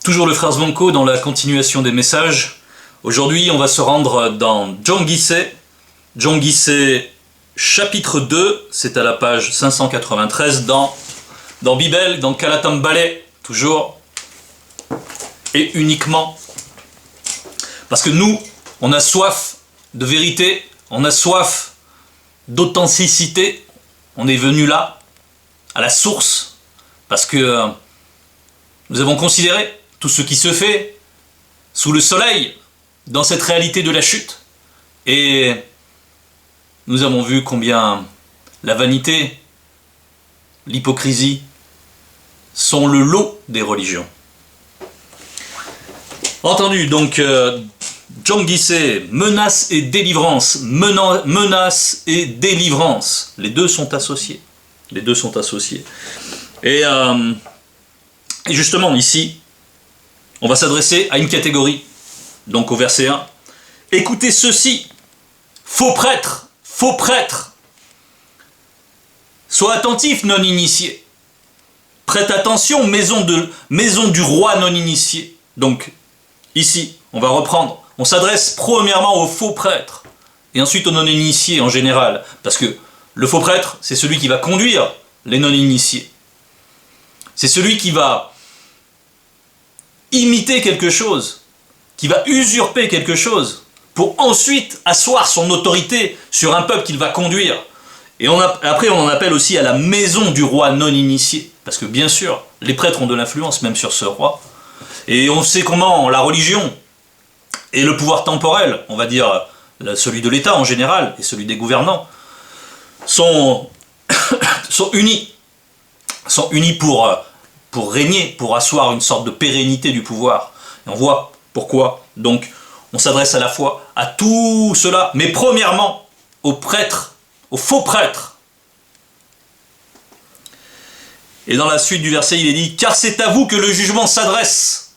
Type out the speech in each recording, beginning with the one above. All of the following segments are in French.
Toujours le frère Zvonko dans la continuation des messages. Aujourd'hui, on va se rendre dans Djongise. Djongise, chapitre 2, c'est à la page 593 dans Bibel, dans Kalatambale, toujours, et uniquement. Parce que nous, on a soif de vérité, on a soif d'authenticité. On est venu là, à la source, parce que nous avons considéré tout ce qui se fait sous le soleil, dans cette réalité de la chute. Et nous avons vu combien la vanité, l'hypocrisie sont le lot des religions. Entendu, donc, Djongise, menace et délivrance, menace et délivrance. Les deux sont associés. Les deux sont associés. Et justement, ici, on va s'adresser à une catégorie. Donc au verset 1. Écoutez ceci, faux prêtres, faux prêtres. Sois attentif, non initié. Prête attention, maison du roi non initié. Donc, ici, on va reprendre. On s'adresse premièrement aux faux prêtres, et ensuite aux non-initiés en général. Parce que le faux prêtre, c'est celui qui va conduire les non-initiés. C'est celui qui va imiter quelque chose, qui va usurper quelque chose, pour ensuite asseoir son autorité sur un peuple qu'il va conduire. Et après, on en appelle aussi à la maison du roi non-initié. Parce que bien sûr, les prêtres ont de l'influence même sur ce roi. Et on sait comment la religion et le pouvoir temporel, on va dire celui de l'État en général, et celui des gouvernants, sont unis. Sont unis pour régner, pour asseoir une sorte de pérennité du pouvoir. Et on voit pourquoi. Donc, on s'adresse à la fois à tout cela, mais premièrement aux prêtres, aux faux prêtres. Et dans la suite du verset, il est dit « Car c'est à vous que le jugement s'adresse ».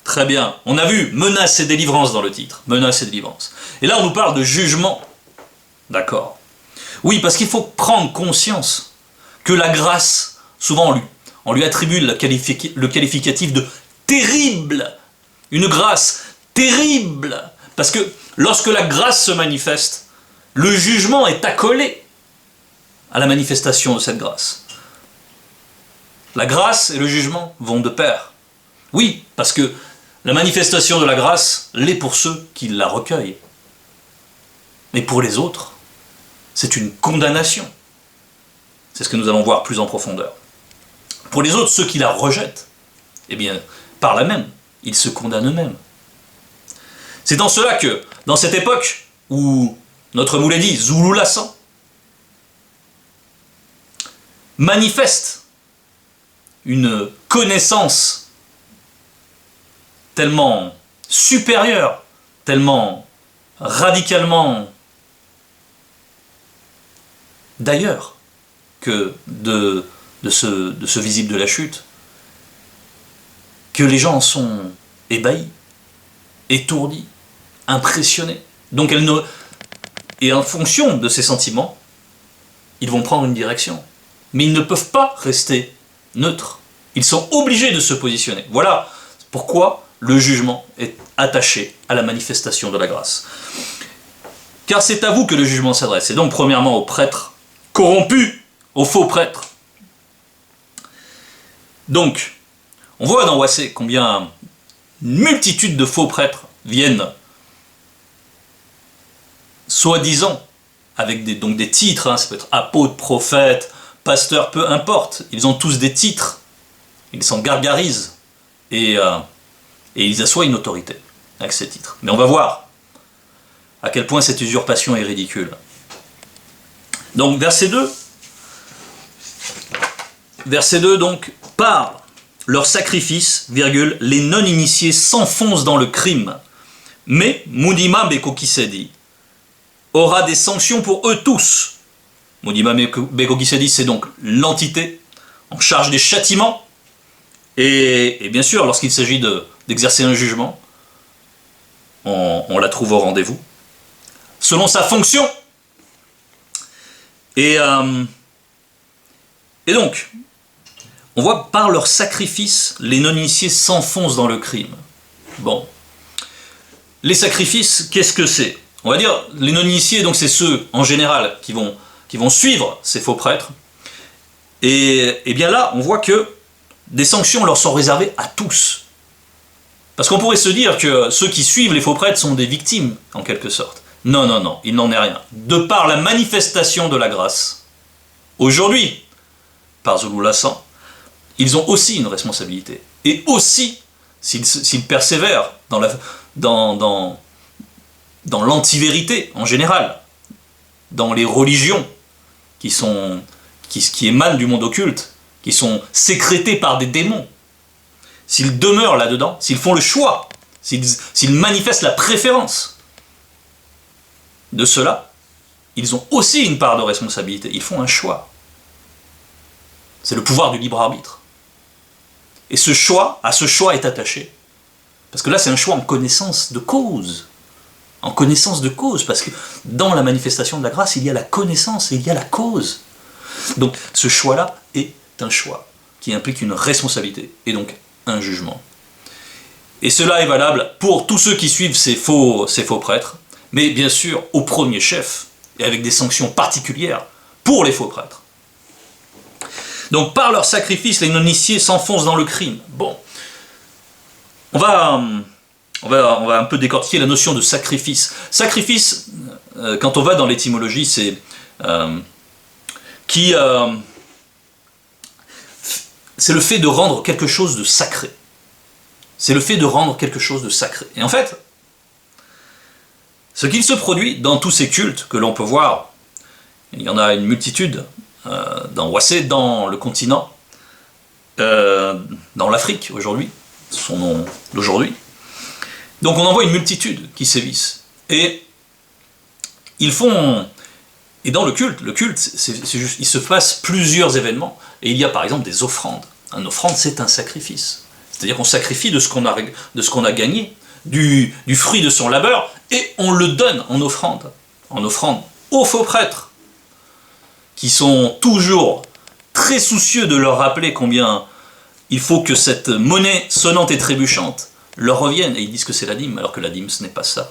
Très bien. On a vu menace et délivrance dans le titre. Menace et délivrance. Et là, on nous parle de jugement. D'accord. Oui, parce qu'il faut prendre conscience que la grâce, souvent on lui attribue le qualificatif de terrible. Une grâce terrible. Parce que lorsque la grâce se manifeste, le jugement est accolé à la manifestation de cette grâce. La grâce et le jugement vont de pair. Oui, parce que la manifestation de la grâce l'est pour ceux qui la recueillent. Mais pour les autres, c'est une condamnation. C'est ce que nous allons voir plus en profondeur. Pour les autres, ceux qui la rejettent, eh bien, par là même, ils se condamnent eux-mêmes. C'est dans cela que, dans cette époque où notre Mouledi, Zoulou Lassan, manifeste une connaissance tellement supérieure, tellement radicalement d'ailleurs que de ce visible de la chute, que les gens sont ébahis, étourdis, impressionnés. Donc et en fonction de ces sentiments, ils vont prendre une direction. Mais ils ne peuvent pas rester neutres. Ils sont obligés de se positionner. Voilà pourquoi le jugement est attaché à la manifestation de la grâce. Car c'est à vous que le jugement s'adresse. Et donc, premièrement, aux prêtres corrompus, aux faux prêtres. Donc, on voit dans Wassé combien une multitude de faux prêtres viennent, soi-disant, avec des titres, ça peut être apôtre, prophète, pasteur, peu importe, ils ont tous des titres, ils s'en gargarisent, et ils assoient une autorité avec ces titres. Mais on va voir à quel point cette usurpation est ridicule. Donc, verset 2, donc, par leur sacrifice, virgule, les non-initiés s'enfoncent dans le crime, mais Mudima Bekokisedi aura des sanctions pour eux tous. Mudima Bekokisedi, c'est donc l'entité en charge des châtiments, et bien sûr, lorsqu'il s'agit d'exercer un jugement, on la trouve au rendez-vous, selon sa fonction. Et donc, on voit par leur sacrifice, les non-initiés s'enfoncent dans le crime. Bon. Les sacrifices, qu'est-ce que c'est? On va dire, les non-initiés, donc c'est ceux, en général, qui vont suivre ces faux prêtres. Et bien là, on voit que des sanctions leur sont réservées à tous. Parce qu'on pourrait se dire que ceux qui suivent les faux prêtres sont des victimes, en quelque sorte. Non, non, non, il n'en est rien. De par la manifestation de la grâce, aujourd'hui, par Zulu-Lassan, ils ont aussi une responsabilité. Et aussi, s'ils persévèrent dans l'antivérité en général, dans les religions qui émanent du monde occulte, qui sont sécrétées par des démons, s'ils demeurent là-dedans, s'ils font le choix, s'ils manifestent la préférence de cela, ils ont aussi une part de responsabilité. Ils font un choix. C'est le pouvoir du libre arbitre. Et à ce choix est attaché. Parce que là, c'est un choix en connaissance de cause. En connaissance de cause, parce que dans la manifestation de la grâce, il y a la connaissance et il y a la cause. Donc, ce choix-là est un choix qui implique une responsabilité, et donc un jugement. Et cela est valable pour tous ceux qui suivent ces faux prêtres, mais bien sûr, au premier chef, et avec des sanctions particulières pour les faux prêtres. Donc, par leur sacrifice, les non-initiés s'enfoncent dans le crime. Bon, on va un peu décortiquer la notion de sacrifice. Sacrifice, quand on va dans l'étymologie, c'est le fait de rendre quelque chose de sacré. C'est le fait de rendre quelque chose de sacré. Et en fait, ce qu'il se produit dans tous ces cultes que l'on peut voir, il y en a une multitude dans Wassé, dans le continent, dans l'Afrique aujourd'hui, son nom d'aujourd'hui. Donc on en voit une multitude qui sévissent. Et dans le culte, il se passe plusieurs événements. Et il y a par exemple des offrandes. Une offrande, c'est un sacrifice. C'est-à-dire qu'on sacrifie de ce qu'on a gagné, du fruit de son labeur, et on le donne en offrande aux faux prêtres, qui sont toujours très soucieux de leur rappeler combien il faut que cette monnaie sonnante et trébuchante leur revienne, et ils disent que c'est la dîme, alors que la dîme ce n'est pas ça.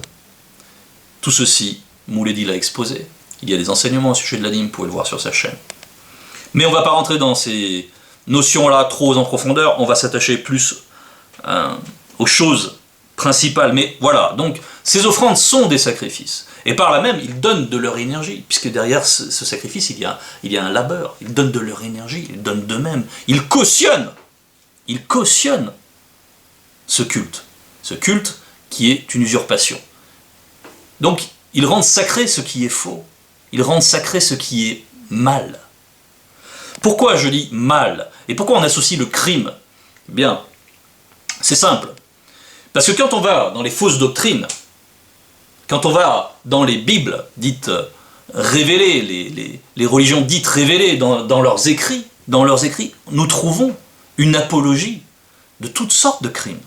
Tout ceci, Mouledi l'a exposé. Il y a des enseignements au sujet de la dîme, vous pouvez le voir sur sa chaîne. Mais on ne va pas rentrer dans ces notions-là trop en profondeur, on va s'attacher plus aux choses principales. Mais voilà, donc ces offrandes sont des sacrifices. Et par là même, ils donnent de leur énergie, puisque derrière ce sacrifice, il y a un labeur. Ils donnent de leur énergie, ils donnent d'eux-mêmes. Ils cautionnent ce culte qui est une usurpation. Donc, ils rendent sacré ce qui est faux. Ils rendent sacré ce qui est mal. Pourquoi je dis mal? Et pourquoi on associe le crime? Eh bien, c'est simple. Parce que quand on va dans les fausses doctrines, quand on va dans les Bibles dites révélées, les religions dites révélées dans leurs écrits, nous trouvons une apologie de toutes sortes de crimes.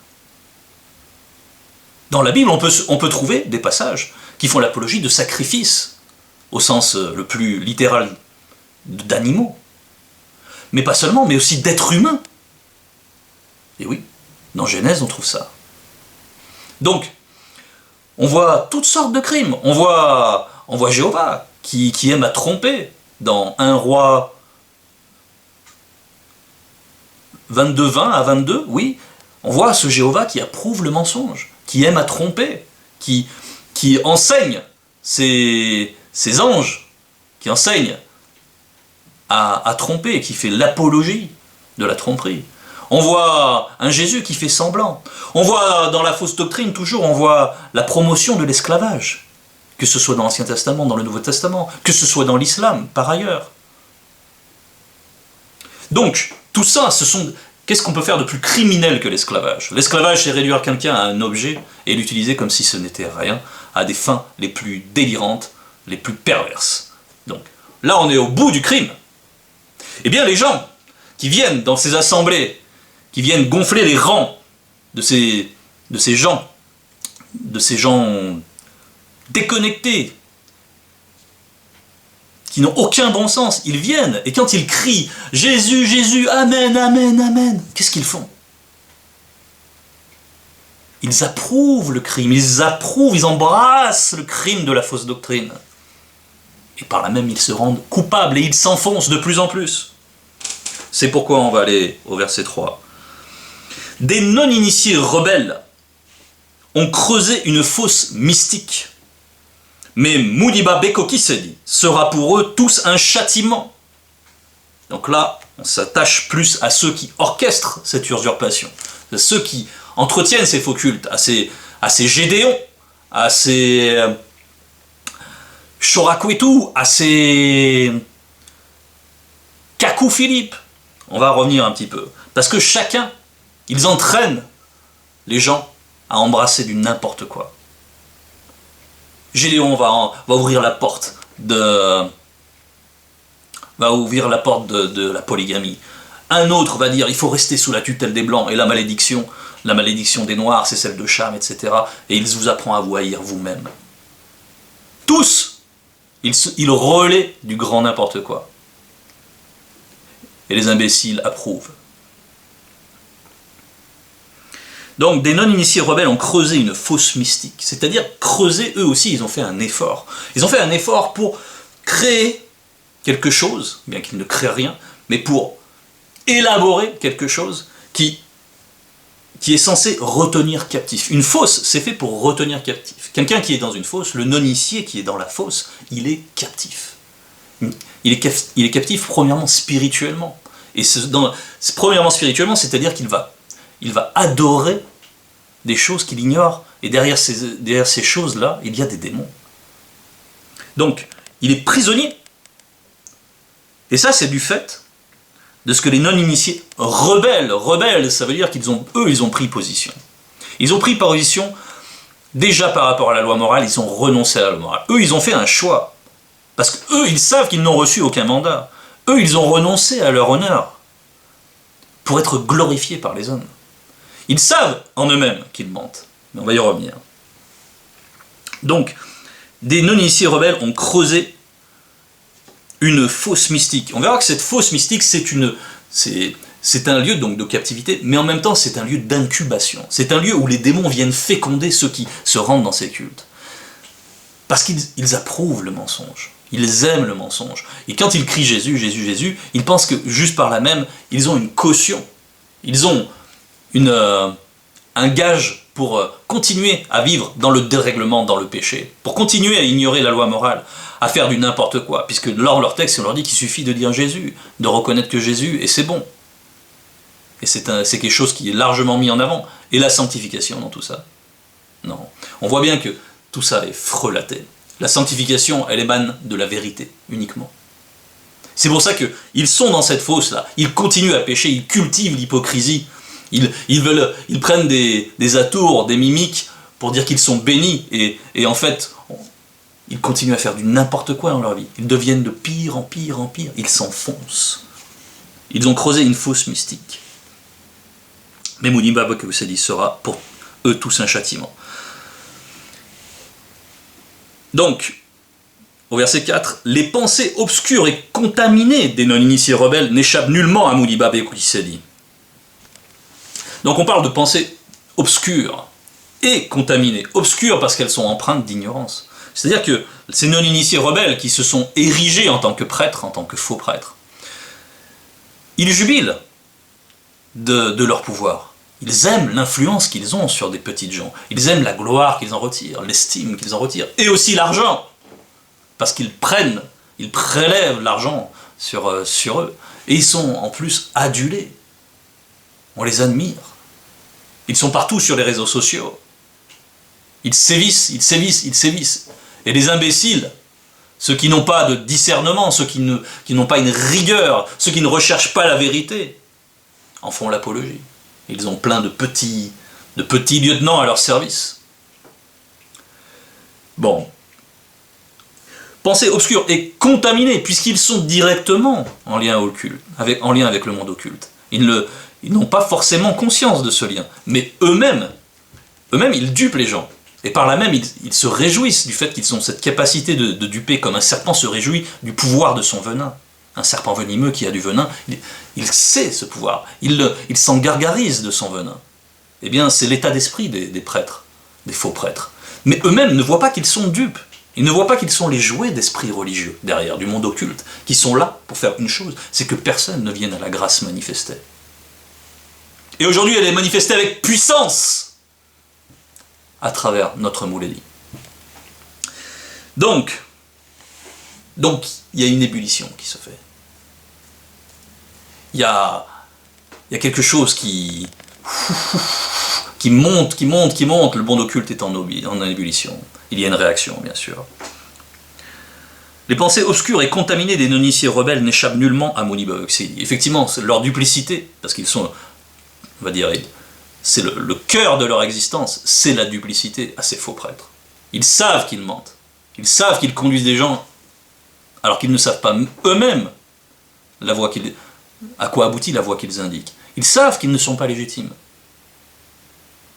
Dans la Bible, on peut trouver des passages qui font l'apologie de sacrifices, au sens le plus littéral d'animaux. Mais pas seulement, mais aussi d'êtres humains. Et oui, dans Genèse, on trouve ça. Donc, on voit toutes sortes de crimes. On voit Jéhovah qui aime à tromper dans 1 Roi 22, 20 à 22, oui. On voit ce Jéhovah qui approuve le mensonge, qui aime à tromper, qui enseigne ses anges, qui enseigne à tromper, qui fait l'apologie de la tromperie. On voit un Jésus qui fait semblant. On voit dans la fausse doctrine, toujours, on voit la promotion de l'esclavage, que ce soit dans l'Ancien Testament, dans le Nouveau Testament, que ce soit dans l'islam, par ailleurs. Donc, tout ça, qu'est-ce qu'on peut faire de plus criminel que l'esclavage? L'esclavage, c'est réduire quelqu'un à un objet et l'utiliser comme si ce n'était rien, à des fins les plus délirantes, les plus perverses. Donc, là, on est au bout du crime. Eh bien, les gens qui viennent dans ces assemblées, qui viennent gonfler les rangs de ces gens déconnectés, qui n'ont aucun bon sens. Ils viennent, et quand ils crient « Jésus, Jésus, Amen, Amen, Amen », qu'est-ce qu'ils font? Ils approuvent le crime, ils embrassent le crime de la fausse doctrine. Et par là même, ils se rendent coupables et ils s'enfoncent de plus en plus. C'est pourquoi on va aller au verset 3. Des non-initiés rebelles ont creusé une fosse mystique. Mais Mudiba Bekokisedi sera pour eux tous un châtiment. Donc là, on s'attache plus à ceux qui orchestrent cette usurpation, à ceux qui entretiennent ces faux cultes, à ces Gédéons, à ces Chorakwetu, à ces Kakou Philippe. On va revenir un petit peu. Parce que chacun, ils entraînent les gens à embrasser du n'importe quoi. Gédéon va ouvrir la porte de la polygamie. Un autre va dire il faut rester sous la tutelle des Blancs et la malédiction des Noirs, c'est celle de Cham, etc. Et il vous apprend à vous haïr vous-même. Tous, ils relaient du grand n'importe quoi. Et les imbéciles approuvent. Donc des non-initiés rebelles ont creusé une fosse mystique. C'est-à-dire creuser, eux aussi, ils ont fait un effort. Ils ont fait un effort pour créer quelque chose, bien qu'ils ne créent rien, mais pour élaborer quelque chose qui est censé retenir captif. Une fosse, c'est fait pour retenir captif. Quelqu'un qui est dans une fosse, le non-initié qui est dans la fosse, il est captif. Il est captif premièrement spirituellement. Et premièrement spirituellement, c'est-à-dire qu'il va adorer des choses qu'il ignore, et derrière ces choses-là, il y a des démons. Donc, il est prisonnier. Et ça, c'est du fait de ce que les non-initiés rebelles, ça veut dire qu'ils ont pris position. Ils ont pris position déjà par rapport à la loi morale, ils ont renoncé à la loi morale. Eux, ils ont fait un choix. Parce qu'eux, ils savent qu'ils n'ont reçu aucun mandat. Eux, ils ont renoncé à leur honneur pour être glorifiés par les hommes. Ils savent en eux-mêmes qu'ils mentent. Mais on va y revenir. Donc, des non-initiés rebelles ont creusé une fosse mystique. On verra que cette fosse mystique, c'est un lieu donc de captivité, mais en même temps, c'est un lieu d'incubation. C'est un lieu où les démons viennent féconder ceux qui se rendent dans ces cultes. Parce qu'ils approuvent le mensonge. Ils aiment le mensonge. Et quand ils crient Jésus, Jésus, Jésus, ils pensent que juste par là même, ils ont une caution. Ils ont un gage pour continuer à vivre dans le dérèglement, dans le péché, pour continuer à ignorer la loi morale, à faire du n'importe quoi, puisque dans leur texte, on leur dit qu'il suffit de dire Jésus, de reconnaître que Jésus, et c'est bon. Et c'est quelque chose qui est largement mis en avant. Et la sanctification dans tout ça? Non. On voit bien que tout ça est frelaté. La sanctification, elle émane de la vérité, uniquement. C'est pour ça qu'ils sont dans cette fosse-là. Ils continuent à pécher, ils cultivent l'hypocrisie. Ils prennent des atours, des mimiques, pour dire qu'ils sont bénis. Et en fait, ils continuent à faire du n'importe quoi dans leur vie. Ils deviennent de pire en pire en pire. Ils s'enfoncent. Ils ont creusé une fosse mystique. Mais Mudiba Bekokisedi sera pour eux tous un châtiment. Donc, au verset 4, les pensées obscures et contaminées des non-initiés rebelles n'échappent nullement à Mudiba Bekokisedi. Donc on parle de pensées obscures et contaminées. Obscures parce qu'elles sont empreintes d'ignorance. C'est-à-dire que ces non-initiés rebelles qui se sont érigés en tant que prêtres, en tant que faux prêtres, ils jubilent de leur pouvoir. Ils aiment l'influence qu'ils ont sur des petites gens. Ils aiment la gloire qu'ils en retirent, l'estime qu'ils en retirent. Et aussi l'argent. Parce qu'ils prélèvent l'argent sur eux. Et ils sont en plus adulés. On les admire. Ils sont partout sur les réseaux sociaux. Ils sévissent. Et les imbéciles, ceux qui n'ont pas de discernement, ceux qui n'ont pas une rigueur, ceux qui ne recherchent pas la vérité, en font l'apologie. Ils ont plein de petits lieutenants à leur service. Bon. Pensée obscure et contaminée, puisqu'ils sont directement en lien avec le monde occulte. Ils n'ont pas forcément conscience de ce lien, mais eux-mêmes, ils dupent les gens. Et par là même, ils se réjouissent du fait qu'ils ont cette capacité de duper, comme un serpent se réjouit du pouvoir de son venin. Un serpent venimeux qui a du venin, il sait ce pouvoir, il s'en gargarise de son venin. Eh bien, c'est l'état d'esprit des prêtres, des faux prêtres. Mais eux-mêmes ne voient pas qu'ils sont dupes. Ils ne voient pas qu'ils sont les jouets d'esprits religieux derrière, du monde occulte, qui sont là pour faire une chose, c'est que personne ne vienne à la grâce manifestée. Et aujourd'hui, elle est manifestée avec puissance à travers notre Moulédi. Donc, il y a une ébullition qui se fait. Il y a quelque chose qui monte, le monde occulte est en ébullition. Il y a une réaction, bien sûr. Les pensées obscures et contaminées des non-initiés rebelles n'échappent nullement à Mouni Baoxidi. Effectivement, leur duplicité, parce qu'ils sont, on va dire, c'est le cœur de leur existence, c'est la duplicité à ces faux prêtres. Ils savent qu'ils mentent. Ils savent qu'ils conduisent des gens alors qu'ils ne savent pas eux-mêmes à quoi aboutit la voie qu'ils indiquent. Ils savent qu'ils ne sont pas légitimes.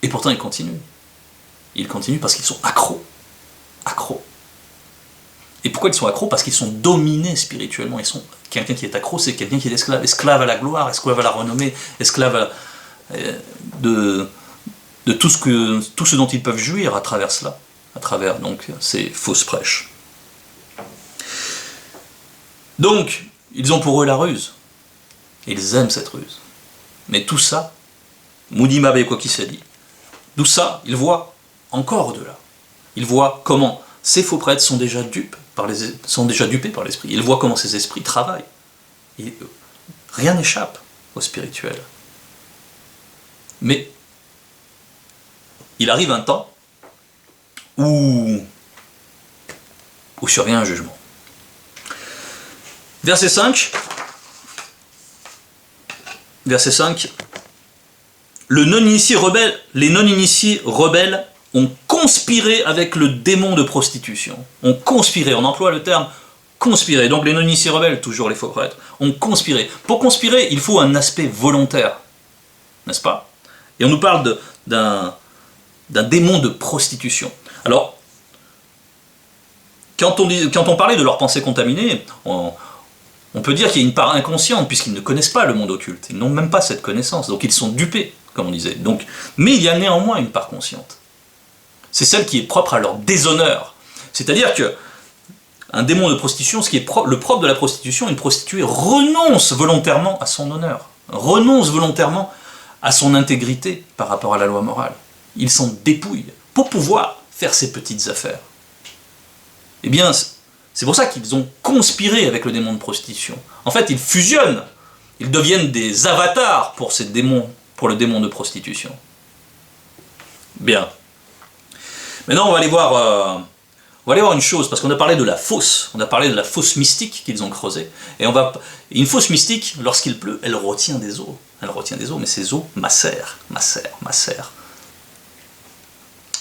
Et pourtant, ils continuent. Ils continuent parce qu'ils sont accros. Accros. Et pourquoi ils sont accros? Parce qu'ils sont dominés spirituellement. Quelqu'un qui est accro, c'est quelqu'un qui est esclave. Esclave à la gloire, esclave à la renommée, esclave de tout ce dont ils peuvent jouir à travers cela. À travers donc ces fausses prêches. Donc, ils ont pour eux la ruse. Et ils aiment cette ruse. Mais tout ça, Moudima Bekoki s'est dit, tout ça, ils voient encore au-delà. Ils voient comment ces faux prêtres sont déjà dupés par l'esprit. Ils voient comment ces esprits travaillent. Rien n'échappe au spirituel. Mais il arrive un temps où survient un jugement. Verset 5, les non-initiés rebelles ont conspiré avec le démon de prostitution. On emploie le terme conspirer. Donc les non-initiés rebelles, toujours les faux prêtres, ont conspiré. Pour conspirer, il faut un aspect volontaire, n'est-ce pas? Et on nous parle d'un démon de prostitution. Alors, quand on parlait de leurs pensées contaminées, on peut dire qu'il y a une part inconsciente, puisqu'ils ne connaissent pas le monde occulte. Ils n'ont même pas cette connaissance, donc ils sont dupés, comme on disait. Mais il y a néanmoins une part consciente. C'est celle qui est propre à leur déshonneur. C'est-à-dire que un démon de prostitution, ce qui est le propre de la prostitution, une prostituée renonce volontairement à son honneur, renonce volontairement à son intégrité par rapport à la loi morale. Ils s'en dépouillent pour pouvoir faire ses petites affaires. Eh bien, c'est pour ça qu'ils ont conspiré avec le démon de prostitution. En fait, ils fusionnent, ils deviennent des avatars pour le démon de prostitution. Bien. Maintenant, on va aller voir une chose, parce qu'on a parlé de la fosse mystique qu'ils ont creusée. Et une fosse mystique, lorsqu'il pleut, elle retient des eaux. Mais ces eaux macèrent.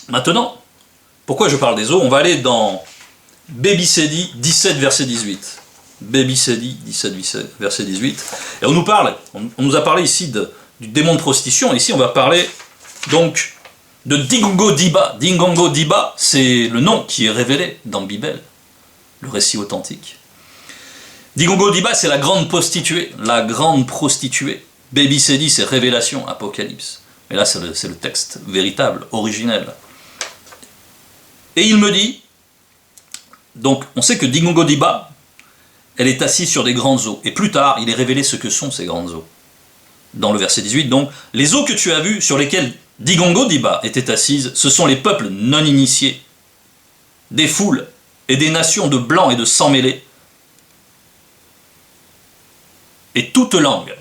Maintenant, pourquoi je parle des eaux? On va aller dans Baby Sedi 17, verset 18. Baby Sedi 17, verset 18. Et on nous a parlé ici du démon de prostitution. Et ici, on va parler donc de Dingongo Diba. Dingongo Diba, c'est le nom qui est révélé dans Bible, le récit authentique. Dingongo Diba, c'est la grande prostituée. Baby Sedi, c'est révélation, apocalypse. Et là, c'est le texte véritable, originel. Et il me dit, donc on sait que Dingongo Diba, elle est assise sur des grandes eaux. Et plus tard, il est révélé ce que sont ces grandes eaux. Dans le verset 18, donc, les eaux que tu as vues sur lesquelles Dingongo Diba était assise, ce sont les peuples non initiés, des foules et des nations de blancs et de sang mêlés, et toute langue.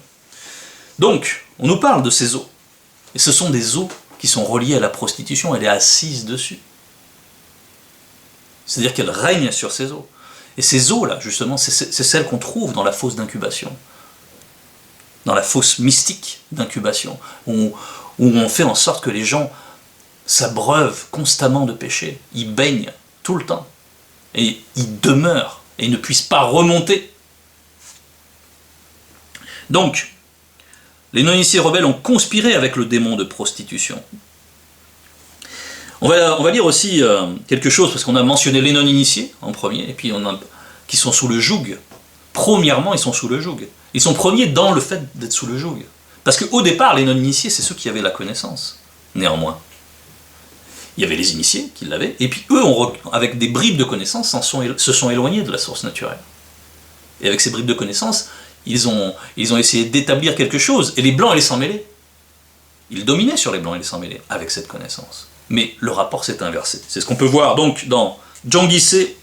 Donc, on nous parle de ces eaux. Et ce sont des eaux qui sont reliées à la prostitution, elle est assise dessus. C'est-à-dire qu'elle règne sur ces eaux. Et ces eaux-là, justement, c'est celles qu'on trouve dans la fosse d'incubation. Dans la fosse mystique d'incubation, où on fait en sorte que les gens s'abreuvent constamment de péché. Ils baignent tout le temps. Et ils demeurent. Et ils ne puissent pas remonter. Donc, les non-initiés rebelles ont conspiré avec le démon de prostitution. On va lire aussi quelque chose, parce qu'on a mentionné les non-initiés en premier, et puis on a qui sont sous le joug. Premièrement, ils sont sous le joug. Ils sont premiers dans le fait d'être sous le joug. Parce qu'au départ, les non-initiés, c'est ceux qui avaient la connaissance. Néanmoins, il y avait les initiés qui l'avaient, et puis eux, avec des bribes de connaissances, se sont éloignés de la source naturelle. Et avec ces bribes de connaissances, ils ont essayé d'établir quelque chose, et les blancs et les sans-mêlés, ils dominaient sur les blancs et les sans-mêlés avec cette connaissance. Mais le rapport s'est inversé. C'est ce qu'on peut voir donc dans Djanguissé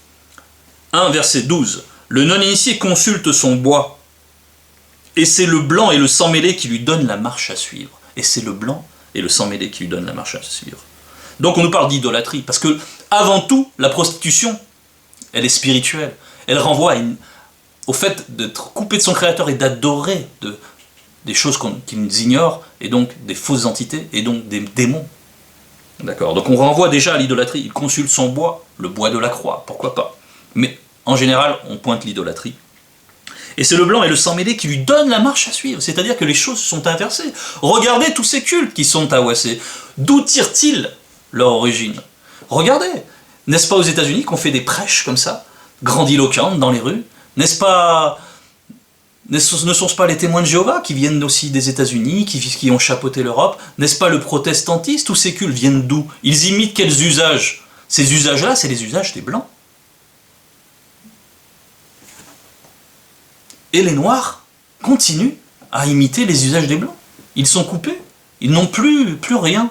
1, verset 12. Le non-initié consulte son bois, et c'est le blanc et le sans-mêlé qui lui donnent la marche à suivre. Et c'est le blanc et le sans-mêlé qui lui donnent la marche à suivre. Donc on nous parle d'idolâtrie, parce que, avant tout, la prostitution, elle est spirituelle. Elle renvoie au fait d'être coupé de son Créateur et d'adorer des choses qu'ils ignorent, et donc des fausses entités, et donc des démons. D'accord. Donc on renvoie déjà à l'idolâtrie. Il consulte son bois, le bois de la croix, pourquoi pas. Mais en général, on pointe l'idolâtrie. Et c'est le blanc et le sang-mêlé qui lui donnent la marche à suivre. C'est-à-dire que les choses sont inversées. Regardez tous ces cultes qui sont tawassés. D'où tirent-ils leur origine? Regardez. N'est-ce pas aux États-Unis qu'on fait des prêches comme ça, grandiloquentes dans les rues? N'est-ce pas... Ne sont-ce pas les témoins de Jéhovah qui viennent aussi des États-Unis, qui ont chapeauté l'Europe? N'est-ce pas le protestantisme? Tous ces cultes viennent d'où? Ils imitent quels usages? Ces usages-là, c'est les usages des Blancs. Et les Noirs continuent à imiter les usages des Blancs. Ils sont coupés. Ils n'ont plus rien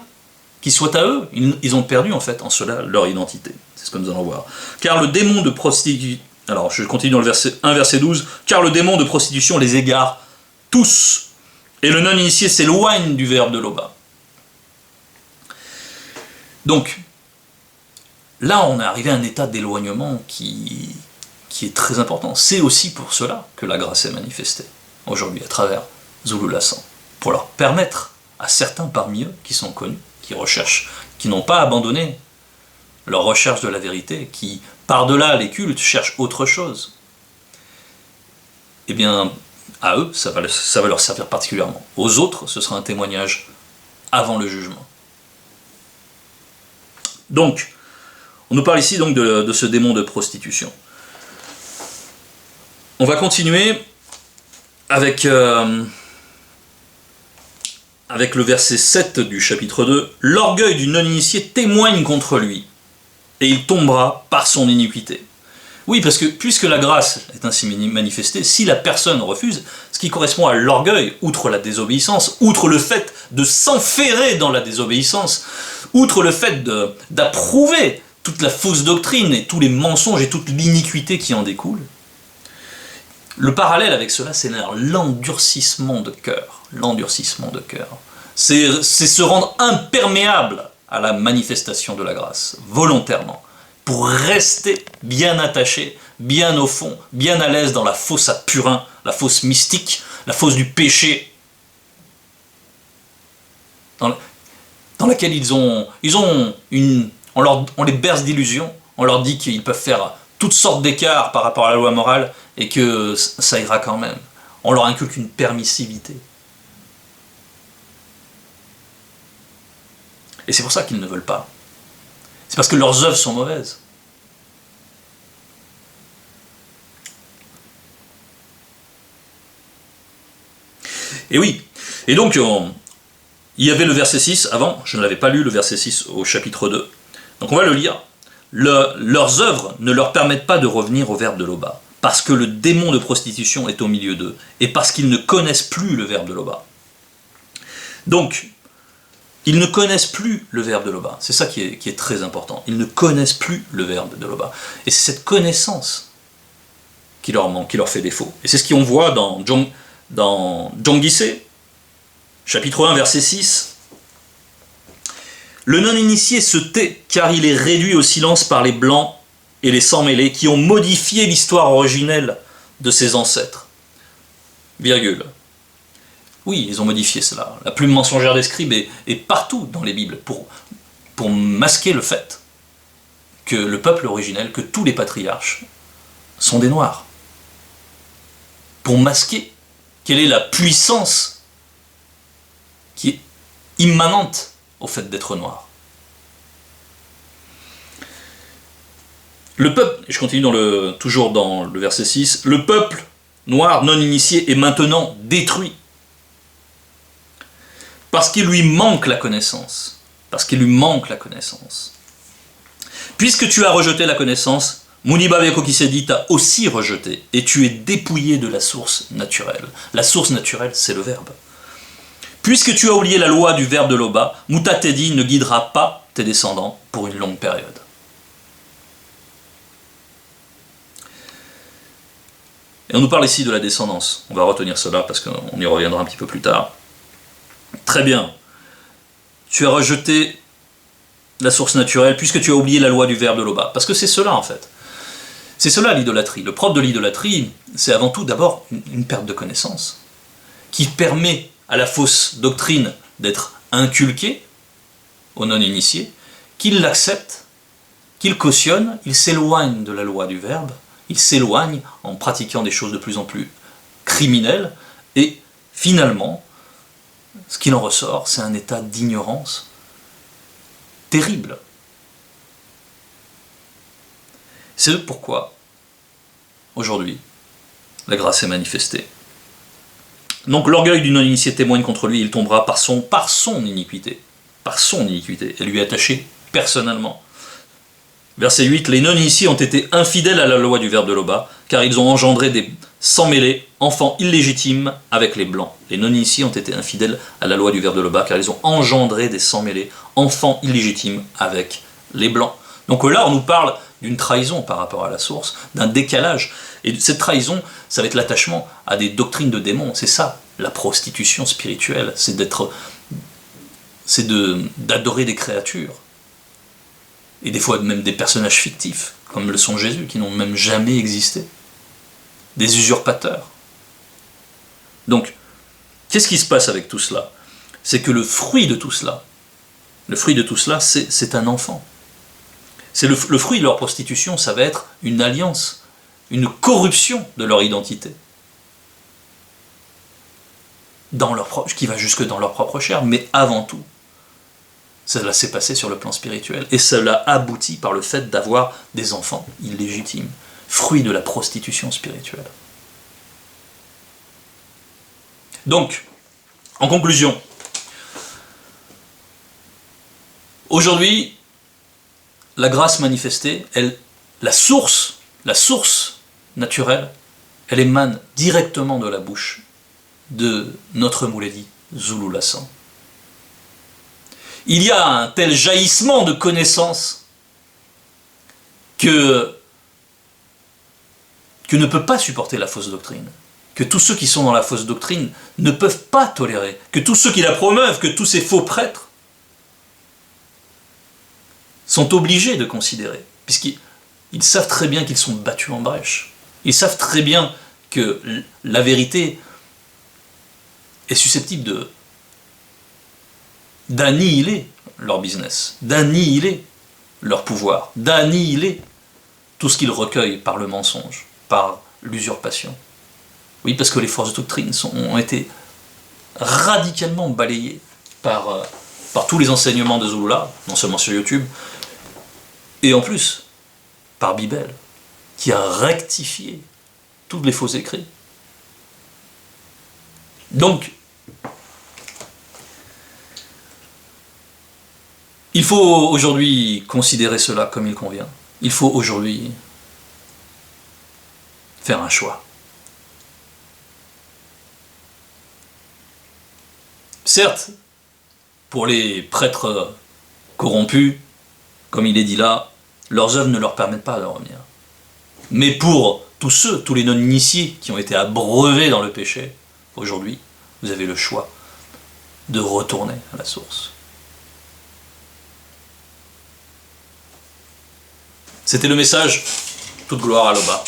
qui soit à eux. Ils ont perdu, en fait, en cela, leur identité. C'est ce que nous allons voir. Car le démon de prostitution... Alors, je continue dans le verset 1, verset 12. Car le démon de prostitution les égare tous, et le non-initié s'éloigne du verbe de Loba. Donc, là, on est arrivé à un état d'éloignement qui est très important. C'est aussi pour cela que la grâce est manifestée, aujourd'hui, à travers Zulu Lassan, pour leur permettre à certains parmi eux, qui sont connus, qui recherchent, qui n'ont pas abandonné leur recherche de la vérité, qui, par-delà les cultes, cherchent autre chose, eh bien, à eux, ça va leur servir particulièrement. Aux autres, ce sera un témoignage avant le jugement. Donc, on nous parle ici donc de ce démon de prostitution. On va continuer avec le verset 7 du chapitre 2. « L'orgueil du non-initié témoigne contre lui, et il tombera par son iniquité. » Oui, parce que puisque la grâce est ainsi manifestée, si la personne refuse, ce qui correspond à l'orgueil, outre la désobéissance, outre le fait de s'enferrer dans la désobéissance, outre le fait d'approuver toute la fausse doctrine et tous les mensonges et toute l'iniquité qui en découle, le parallèle avec cela, c'est l'endurcissement de cœur. L'endurcissement de cœur. C'est se rendre imperméable à la manifestation de la grâce, volontairement, pour rester bien attaché, bien au fond, bien à l'aise dans la fosse à purin, la fosse mystique, la fosse du péché, dans laquelle on les berce d'illusions, on leur dit qu'ils peuvent faire toutes sortes d'écarts par rapport à la loi morale, et que ça ira quand même. On leur inculque une permissivité. Et c'est pour ça qu'ils ne veulent pas. C'est parce que leurs œuvres sont mauvaises. Et oui. Et donc, il y avait le verset 6 avant, je ne l'avais pas lu, le verset 6 au chapitre 2. Donc on va le lire. Leurs œuvres ne leur permettent pas de revenir au verbe de Loba, parce que le démon de prostitution est au milieu d'eux, et parce qu'ils ne connaissent plus le verbe de Loba. Donc, ils ne connaissent plus le verbe de Loba. C'est ça qui est très important. Ils ne connaissent plus le verbe de Loba. Et c'est cette connaissance qui leur manque, qui leur fait défaut. Et c'est ce qu'on voit dans Djanguissé, chapitre 1, verset 6. Le non-initié se tait, car il est réduit au silence par les blancs et les sans-mêlés qui ont modifié l'histoire originelle de ses ancêtres. Virgule. Oui, ils ont modifié cela. La plume mensongère des scribes est partout dans les Bibles pour masquer le fait que le peuple originel, que tous les patriarches sont des Noirs. Pour masquer quelle est la puissance qui est immanente au fait d'être noir. Le peuple, et je continue toujours dans le verset 6, le peuple noir non initié est maintenant détruit. Parce qu'il lui manque la connaissance. Parce qu'il lui manque la connaissance. Puisque tu as rejeté la connaissance, Muniba Bekokisedi t'a aussi rejeté, et tu es dépouillé de la source naturelle. La source naturelle, c'est le verbe. Puisque tu as oublié la loi du verbe de Loba, Mutatedi ne guidera pas tes descendants pour une longue période. Et on nous parle ici de la descendance. On va retenir cela parce qu'on y reviendra un petit peu plus tard. Très bien. Tu as rejeté la source naturelle puisque tu as oublié la loi du verbe de Loba. Parce que c'est cela en fait. C'est cela l'idolâtrie. Le propre de l'idolâtrie, c'est avant tout d'abord une perte de connaissance qui permet à la fausse doctrine d'être inculquée aux non-initiés, qu'ils l'acceptent, qu'ils cautionnent, ils s'éloignent de la loi du verbe, ils s'éloignent en pratiquant des choses de plus en plus criminelles, et finalement, ce qu'il en ressort, c'est un état d'ignorance terrible. C'est pourquoi, aujourd'hui, la grâce est manifestée. Donc l'orgueil du non-initié témoigne contre lui, il tombera par son iniquité, et lui attaché personnellement. Verset 8, les non-initiés ont été infidèles à la loi du verbe de Loba, car ils ont engendré des sans-mêlés, enfants illégitimes avec les blancs. Les non-initiés ont été infidèles à la loi du verbe de Loba, car ils ont engendré des sans-mêlés, enfants illégitimes avec les blancs. Donc là, on nous parle d'une trahison par rapport à la source, d'un décalage. Et cette trahison, ça va être l'attachement à des doctrines de démons. C'est ça, la prostitution spirituelle. C'est d'adorer des créatures. Et des fois même des personnages fictifs, comme le sont Jésus, qui n'ont même jamais existé. Des usurpateurs. Donc, qu'est-ce qui se passe avec tout cela? C'est que le fruit de tout cela, c'est un enfant. C'est le fruit de leur prostitution, ça va être une alliance, une corruption de leur identité. Qui va jusque dans leur propre chair, mais avant tout, cela s'est passé sur le plan spirituel. Et cela aboutit par le fait d'avoir des enfants illégitimes, fruit de la prostitution spirituelle. Donc, en conclusion, aujourd'hui, la grâce manifestée, la source naturelle, elle émane directement de la bouche de notre Mouledi, Zoulou Lassan. Il y a un tel jaillissement de connaissances que ne peut pas supporter la fausse doctrine, que tous ceux qui sont dans la fausse doctrine ne peuvent pas tolérer, que tous ceux qui la promeuvent, que tous ces faux prêtres sont obligés de considérer, puisqu'ils savent très bien qu'ils sont battus en brèche. Ils savent très bien que la vérité est susceptible d'annihiler leur business, d'annihiler leur pouvoir, d'annihiler tout ce qu'ils recueillent par le mensonge, par l'usurpation. Oui, parce que les fausses doctrines ont été radicalement balayées par tous les enseignements de Zulula, non seulement sur YouTube, et en plus par Bibel, qui a rectifié tous les faux écrits. Donc, il faut aujourd'hui considérer cela comme il convient. Il faut aujourd'hui faire un choix. Certes, pour les prêtres corrompus, comme il est dit là, leurs œuvres ne leur permettent pas de revenir. Mais pour tous les non-initiés qui ont été abreuvés dans le péché, aujourd'hui, vous avez le choix de retourner à la source. C'était le message. Toute gloire à Loba.